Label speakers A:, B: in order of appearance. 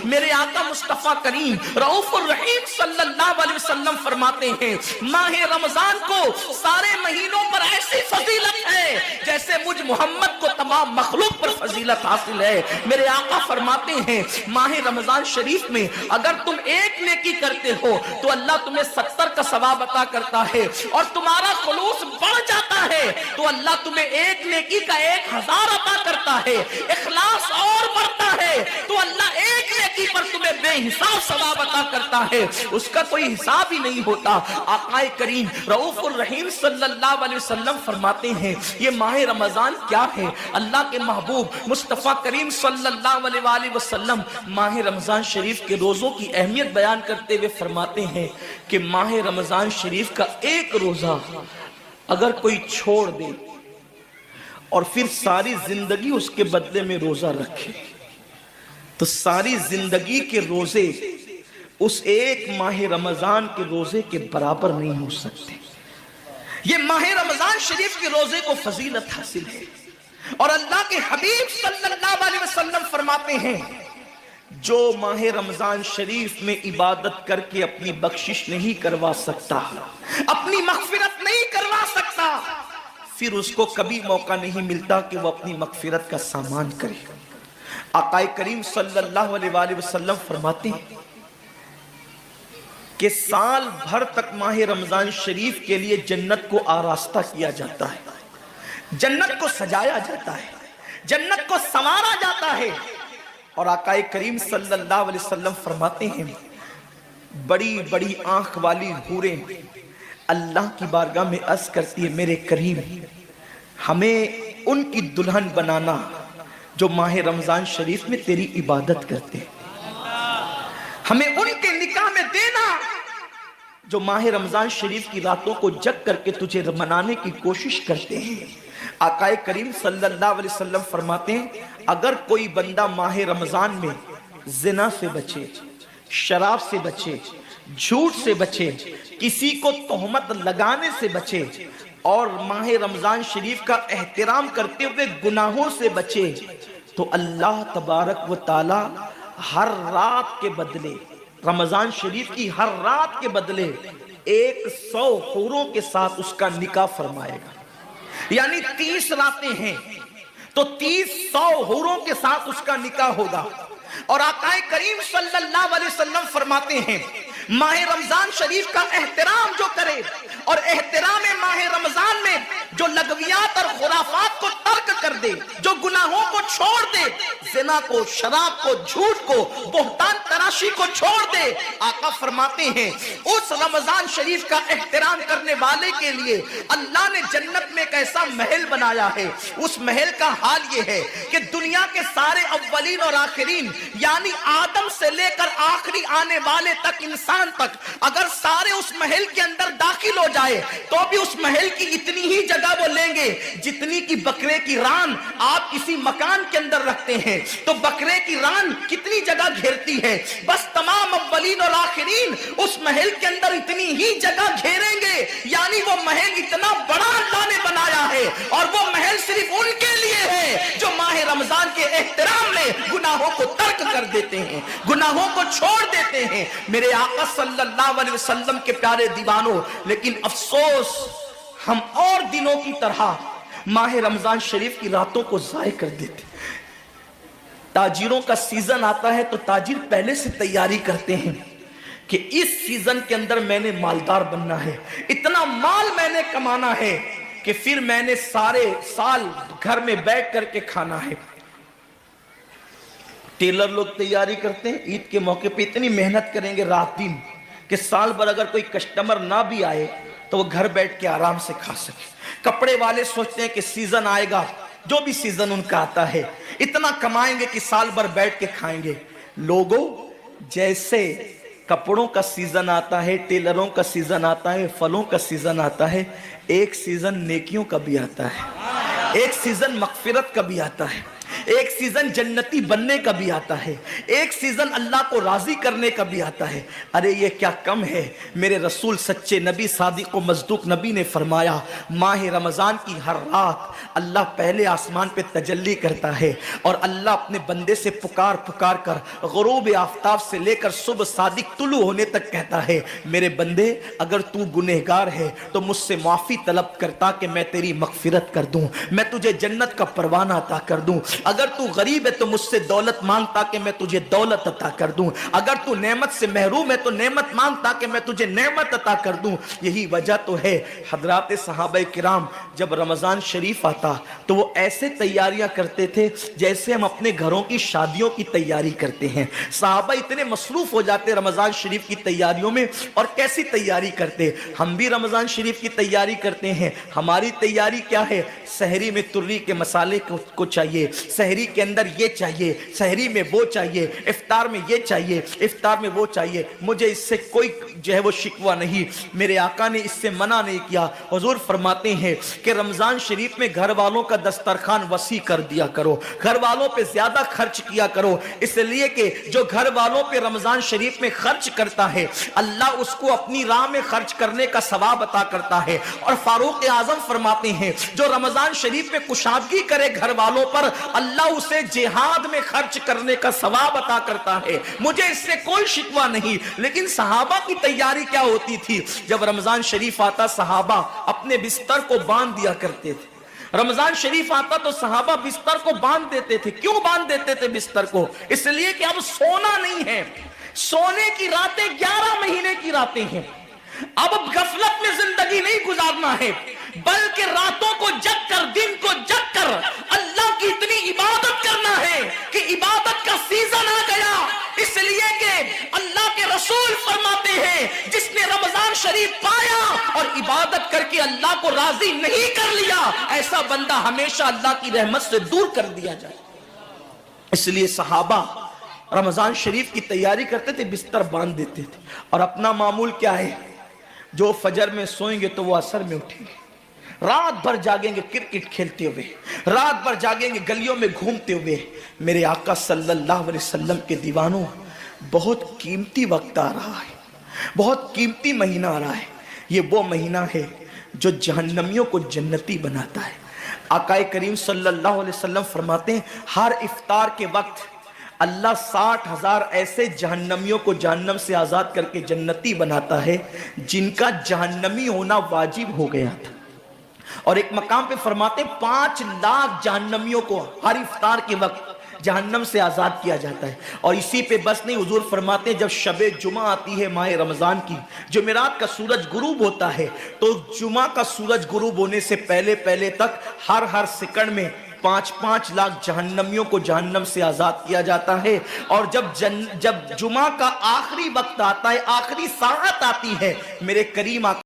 A: میرے آقا مصطفیٰ کریم رؤوف الرحیم صلی اللہ علیہ وسلم فرماتے ہیں ماہ رمضان کو سارے مہینوں پر ایسی فضیلت ہے جیسے مجھ محمد کو تمام مخلوق پر فضیلت حاصل ہے۔ میرے آقا فرماتے ہیں ماہ رمضان شریف میں اگر تم ایک نیکی کرتے ہو تو اللہ تمہیں 70 کا ثواب عطا کرتا ہے، اور تمہارا خلوص بڑھ جاتا ہے تو اللہ تمہیں ایک نیکی کا 1000 عطا کرتا ہے، اخلاص اور بڑھتا ہے تو اللہ ایک نیکی پر تمہیں بے حساب ثواب عطا کرتا ہے، اس کا کوئی حساب ہی نہیں ہوتا۔ آقا کریم رؤوف الرحیم صلی اللہ علیہ وسلم فرماتے ہیں یہ ماہ رمضان کیا ہے؟ اللہ کے محبوب مصطفیٰ کریم صلی اللہ علیہ وآلہ وسلم ماہ رمضان شریف کے روزوں کی اہمیت بیان کرتے ہوئے فرماتے ہیں کہ ماہ رمضان شریف کا ایک روزہ اگر کوئی چھوڑ دے اور پھر ساری زندگی اس کے بدلے میں روزہ رکھے تو ساری زندگی کے روزے اس ایک ماہ رمضان کے روزے کے برابر نہیں ہو سکتے۔ یہ ماہ رمضان شریف کے روزے کو فضیلت حاصل ہے، اور اللہ کے حبیب صلی اللہ علیہ وسلم فرماتے ہیں جو ماہ رمضان شریف میں عبادت کر کے اپنی بخشش نہیں کروا سکتا، اپنی مغفرت نہیں کروا سکتا، پھر اس کو کبھی موقع نہیں ملتا کہ وہ اپنی مغفرت کا سامان کرے۔ آقا کریم صلی اللہ علیہ وآلہ وسلم فرماتے ہیں کہ سال بھر تک ماہ رمضان شریف کے لیے جنت کو آراستہ کیا جاتا ہے، جنت کو سجایا جاتا ہے، جنت کو سنوارا جاتا ہے، اور آقا کریم صلی اللہ علیہ وسلم فرماتے ہیں بڑی بڑی آنکھ والی حوریں اللہ کی بارگاہ میں عرض کرتی ہے میرے کریم ہمیں ان کی دلہن بنانا جو ماہ رمضان شریف میں تیری عبادت کرتے ہیں، ہمیں ان کے نکاح میں دینا جو ماہ رمضان شریف کی راتوں کو جگ کر کے تجھے منانے کی کوشش کرتے ہیں۔ آقا کریم صلی اللہ علیہ وسلم فرماتے ہیں اگر کوئی بندہ ماہ رمضان میں زنا سے بچے، شراب سے بچے، جھوٹ سے بچے، کسی کو تہمت لگانے سے بچے، اور ماہ رمضان شریف کا احترام کرتے ہوئے گناہوں سے بچے، تو اللہ تبارک و تعالی ہر رات کے بدلے، رمضان شریف کی ہر رات کے بدلے 100 حوروں کے ساتھ اس کا نکاح فرمائے گا۔ یعنی 30 راتیں ہیں تو 100 حوروں کے ساتھ اس کا نکاح ہوگا۔ اور آقا کریم صلی اللہ علیہ وسلم فرماتے ہیں ماہ رمضان شریف کا احترام جو کرے اور احترام ماہ رمضان میں جو لغویات اور خرافات کو ترک کر دے، جو گناہوں کو چھوڑ دے، زنا کو، شراب کو، جھوٹ کو، بہتان تراشی کو چھوڑ دے، آقا فرماتے ہیں اس رمضان شریف کا احترام کرنے والے کے لیے اللہ نے جنت میں ایک ایسا محل بنایا ہے۔ اس محل کا حال یہ ہے کہ دنیا کے سارے اولین اور آخرین یعنی آدم سے لے کر آخری آنے والے تک، انسان تک، اگر سارے اس محل کے اندر داخل ہو جائے تو بھی اس محل کی اتنی ہی جگہ وہ لیں گے جتنی کی بکرے کی ران آپ کسی مکان کے اندر رکھتے ہیں، تو بکرے کی ران کتنی جگہ گھیرتی ہے، بس تمام اولین اور آخرین اس محل کے اندر اتنی ہی جگہ گھیریں گے، یعنی وہ محل اتنا بڑا اللہ نے بنایا ہے، اور وہ محل صرف ان کے لیے ہے جو ماہ رمضان کے احترام میں گناہوں کو ترک کر دیتے ہیں، گناہوں کو چھوڑ دیتے ہیں۔ میرے آقا صلی اللہ علیہ وسلم کے پیارے دیوانوں، لیکن افسوس ہم اور دنوں کی طرح ماہ رمضان شریف کی راتوں کو ضائع کر دیتے۔ تاجروں کا سیزن آتا ہے تو تاجر پہلے سے تیاری کرتے ہیں کہ اس سیزن کے اندر میں نے مالدار بننا ہے، اتنا مال میں نے کمانا ہے کہ پھر میں نے سارے سال گھر میں بیٹھ کر کے کھانا ہے۔ ٹیلر لوگ تیاری کرتے ہیں عید کے موقع پہ اتنی محنت کریں گے رات دن کہ سال بھر اگر کوئی کسٹمر نہ بھی آئے تو وہ گھر بیٹھ کے آرام سے کھا سکے۔ کپڑے والے سوچتے ہیں کہ سیزن آئے گا، جو بھی سیزن ان کا آتا ہے اتنا کمائیں گے کہ سال بھر بیٹھ کے کھائیں گے۔ لوگوں جیسے کپڑوں کا سیزن آتا ہے، ٹیلروں کا سیزن آتا ہے، پھلوں کا سیزن آتا ہے، ایک سیزن نیکیوں کا بھی آتا ہے، ایک سیزن مغفرت کا بھی آتا ہے، ایک سیزن جنتی بننے کا بھی آتا ہے، ایک سیزن اللہ کو راضی کرنے کا بھی آتا ہے۔ ارے یہ کیا کم ہے، میرے رسول سچے نبی صادق و مصدوق نبی نے فرمایا ماہ رمضان کی ہر رات اللہ پہلے آسمان پہ تجلی کرتا ہے اور اللہ اپنے بندے سے پکار پکار کر غروب آفتاب سے لے کر صبح صادق طلوع ہونے تک کہتا ہے میرے بندے اگر تو گنہگار ہے تو مجھ سے معافی طلب کرتا کہ میں تیری مغفرت کر دوں، میں تجھے جنت کا پروانہ عطا کر دوں، اگر تو غریب ہے تو مجھ سے دولت مانگتا کہ میں تجھے دولت عطا کر دوں، اگر تو نعمت سے محروم ہے تو نعمت مانگتا کہ میں تجھے نعمت عطا کر دوں۔ یہی وجہ تو ہے حضرات صحابہ کرام جب رمضان شریف آتا تو وہ ایسے تیاریاں کرتے تھے جیسے ہم اپنے گھروں کی شادیوں کی تیاری کرتے ہیں۔ صحابہ اتنے مصروف ہو جاتے رمضان شریف کی تیاریوں میں، اور کیسی تیاری کرتے، ہم بھی رمضان شریف کی تیاری کرتے ہیں۔ ہماری تیاری کیا ہے؟ سحری میں تری کے مسالے کو چاہیے، سحری کے اندر یہ چاہیے، سحری میں وہ چاہیے، افطار میں یہ چاہیے، افطار میں وہ چاہیے۔ مجھے اس سے کوئی جو ہے وہ شکوہ نہیں، میرے آقا نے اس سے منع نہیں کیا۔ حضور فرماتے ہیں کہ رمضان شریف میں گھر والوں کا دسترخوان وسیع کر دیا کرو، گھر والوں پہ زیادہ خرچ کیا کرو، اس لیے کہ جو گھر والوں پہ رمضان شریف میں خرچ کرتا ہے اللہ اس کو اپنی راہ میں خرچ کرنے کا ثواب عطا کرتا ہے۔ اور فاروق اعظم فرماتے ہیں جو رمضان شریف میں کشادگی کرے گھر والوں پر اللہ اسے جہاد میں خرچ کرنے کا ثواب عطا کرتا ہے۔ مجھے اس سے کوئی شکوہ نہیں، لیکن صحابہ کی تیاری کیا ہوتی تھی؟ جب رمضان شریف آتا صحابہ اپنے بستر کو باندھ دیا کرتے تھے۔ رمضان شریف آتا تو صحابہ بستر کو باندھ دیتے تھے۔ کیوں باندھ دیتے تھے بستر کو؟ اس لیے کہ اب سونا نہیں ہے، سونے کی راتیں 11 مہینے کی راتیں ہیں، اب غفلت میں زندگی نہیں گزارنا ہے، بلکہ راتوں کو جگ کر دن کو جگ کر اللہ کی اتنی عبادت کرنا ہے کہ عبادت کا سیزن آ گیا۔ اس لیے کہ اللہ کے رسول فرماتے ہیں جس نے رمضان شریف پایا اور عبادت کر کے اللہ کو راضی نہیں کر لیا ایسا بندہ ہمیشہ اللہ کی رحمت سے دور کر دیا جائے۔ اس لیے صحابہ رمضان شریف کی تیاری کرتے تھے، بستر باندھ دیتے تھے، اور اپنا معمول کیا ہے؟ جو فجر میں سوئیں گے تو وہ عصر میں اٹھیں گے، رات بھر جاگیں گے کرکٹ کھیلتے ہوئے، رات بھر جاگیں گے گلیوں میں گھومتے ہوئے۔ میرے آقا صلی اللہ علیہ وسلم کے دیوانوں، بہت قیمتی وقت آ رہا ہے، بہت قیمتی مہینہ آ رہا ہے۔ یہ وہ مہینہ ہے جو جہنمیوں کو جنتی بناتا ہے۔ آقا کریم صلی اللہ علیہ وسلم فرماتے ہیں ہر افطار کے وقت اللہ 60,000 ایسے جہنمیوں کو جہنم سے آزاد کر کے جنتی بناتا ہے جن کا جہنمی ہونا واجب ہو گیا تھا۔ اور ایک مقام پہ فرماتے ہیں 5 لاکھ جہنمیوں کو ہر افطار کے وقت جہنم سے آزاد کیا جاتا ہے۔ اور اسی پہ بس نہیں، حضور فرماتے ہیں جب شب جمعہ آتی ہے ماہ رمضان کی، جمعرات کا سورج غروب ہوتا ہے، تو جمعہ کا سورج غروب ہونے سے پہلے پہلے تک ہر سیکنڈ میں 5 لاکھ جہنمیوں کو جہنم سے آزاد کیا جاتا ہے۔ اور جب جمعہ کا آخری وقت آتا ہے، آخری ساعت آتی ہے، میرے کریم